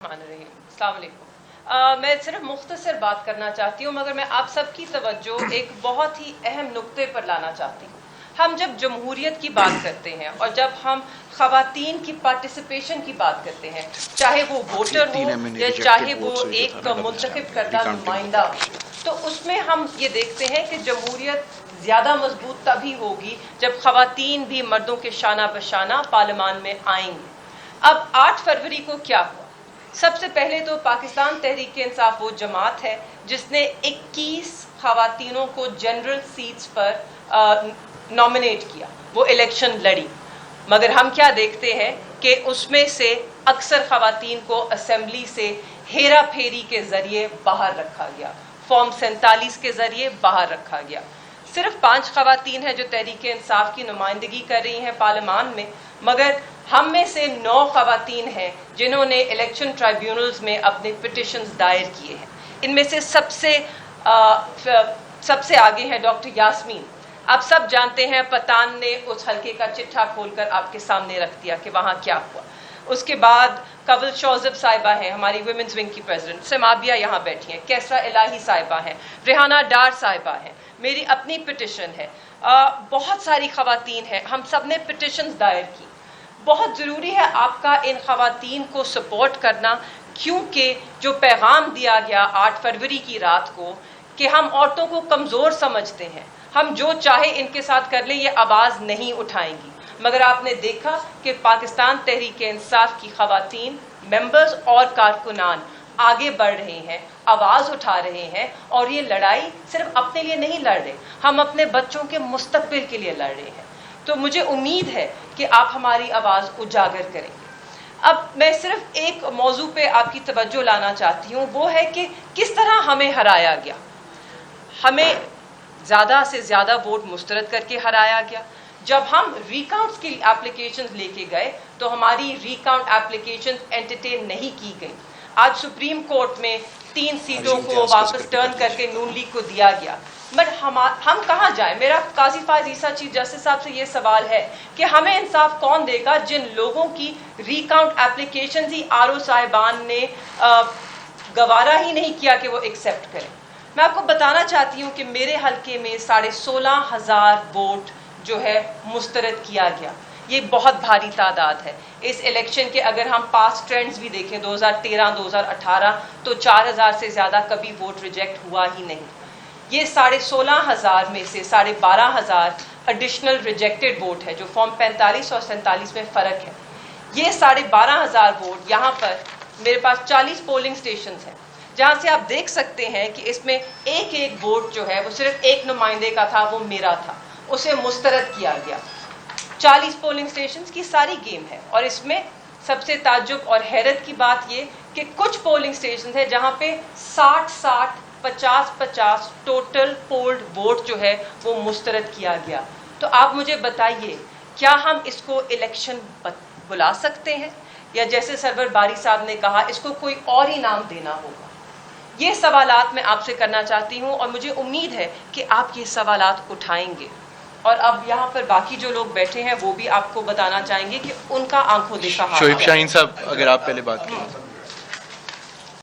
अस्सलाम वालेकुम। मैं सिर्फ मुख्तसर बात करना चाहती हूँ, मगर मैं आप सबकी तवज्जो एक बहुत ही अहम नुक्ते पर लाना चाहती हूँ। हम जब जमहूरियत की बात करते हैं और जब हम ख़वातीन की पार्टिसिपेशन की बात करते हैं, चाहे वो वोटर हो या चाहे वो एक मुंतखब करदा नुमाइंदा हो, तो उसमें हम ये देखते हैं कि जमहूरियत ज़्यादा मजबूत तभी होगी जब ख़वातीन भी मर्दों के शाना बशाना पार्लियामान में आएंगी। अब 8 फरवरी को क्या हुआ? सबसे पहले तो पाकिस्तान तहरीक इंसाफ वो जमात है जिसने 21 ख़वातीनों को जनरल सीट्स पर नॉमिनेट किया, वो इलेक्शन लड़ी। मगर हम क्या देखते हैं कि उसमें से अक्सर ख़वातीन को असेंबली से हेरा फेरी के ज़रिए बाहर रखा गया, फॉर्म 47 के ज़रिए बाहर रखा गया। सिर्फ 5 ख़वातीन हैं जो तहरीक इंसाफ की नुमाइंदगी कर रही हैं पार्लियामान में, मगर हम में से 9 ख़वातीन हैं जिन्होंने इलेक्शन ट्राइब्यूनल्स में अपने पिटिशंस दायर किए हैं। इनमें से सबसे आगे हैं डॉक्टर यास्मीन। आप सब जानते हैं पतान ने उस हल्के का चिट्ठा खोलकर आपके सामने रख दिया कि वहाँ क्या हुआ। उसके बाद कवल शौज़ब साहिबा हैं, हमारी वुमेंस विंग की प्रेसिडेंट। समाबिया यहाँ बैठी हैं, कैसरा इलाही साहिबा हैं, रेहाना डार साहिबा हैं, मेरी अपनी पिटिशन है, बहुत सारी ख़वातीन हैं। हम सब ने पिटिशंस दायर की। बहुत ज़रूरी है आपका इन ख़वातीन को सपोर्ट करना, क्योंकि जो पैगाम दिया गया 8 फरवरी की रात को कि हम औरतों को कमज़ोर समझते हैं, हम जो चाहे इनके साथ कर लें, ये आवाज़ नहीं उठाएंगी। मगर आपने देखा कि पाकिस्तान तहरीक इंसाफ की ख़वातीन मेंबर्स और कारकुनान आगे बढ़ रहे हैं, आवाज़ उठा रहे हैं, और ये लड़ाई सिर्फ अपने लिए नहीं लड़ रहे, हम अपने बच्चों के मुस्तक़बिल के लिए लड़ रहे हैं। तो मुझे उम्मीद है कि आप हमारी आवाज़ उजागर करेंगे। अब मैं सिर्फ एक मौजू पे आपकी तवज्जो लाना चाहती हूँ, वो है कि किस तरह हमें हराया गया। हमें ज़्यादा से ज़्यादा वोट मुस्तरद करके हराया गया। जब हम रिकाउंट्स की एप्लीकेशंस लेके गए तो हमारी रिकाउंट एप्लीकेशन एंटरटेन नहीं की गई। आज सुप्रीम कोर्ट में 3 सीटों को वापस टर्न करके नून लीग को दिया गया। बट हम कहाँ जाएं? मेरा काजी फायज ईसा चीफ जस्टिस साहब से ये सवाल है कि हमें इंसाफ कौन देगा जिन लोगों की रिकाउंट एप्लीकेशन ही आरओ साहिबान ने गवारा ही नहीं किया कि वो एक्सेप्ट करें। मैं आपको बताना चाहती हूँ कि मेरे हल्के में 16,500 वोट जो है मुस्तरद किया गया। ये बहुत भारी तादाद है। इस इलेक्शन के अगर हम पास्ट ट्रेंड्स भी देखें 2013, 2018, तो 4,000 से ज़्यादा कभी वोट रिजेक्ट हुआ ही नहीं। ये 16,500 में से 12,500 एडिशनल रिजेक्टेड वोट है, जो फॉर्म 45 और 47 में फ़र्क है। ये 12,500 वोट, यहाँ पर मेरे पास 40 पोलिंग स्टेशंस हैं, जहाँ से आप देख सकते हैं कि इसमें एक वोट जो है वो सिर्फ एक नुमाइंदे का था, वो मेरा था, उसे मुस्तरद किया गया। 40 पोलिंग स्टेशंस की सारी गेम है। और इसमें सबसे ताज्जुब और हैरत की बात ये कि कुछ पोलिंग स्टेशंस है जहाँ पे 60-60, 50-50 टोटल पोल्ड वोट जो है वो मुस्तरद किया गया। तो आप मुझे बताइए, क्या हम इसको इलेक्शन बुला सकते हैं, या जैसे सरवर बारी साहब ने कहा इसको कोई और ही नाम देना होगा? ये सवालात मैं आपसे करना चाहती हूँ और मुझे उम्मीद है कि आप ये सवालात उठाएंगे। और अब यहाँ पर बाकी जो लोग बैठे हैं वो भी आपको बताना चाहेंगे कि उनका आंखों देखा हाल। शोएब शाहीन साहब, अगर आप पहले बात करें।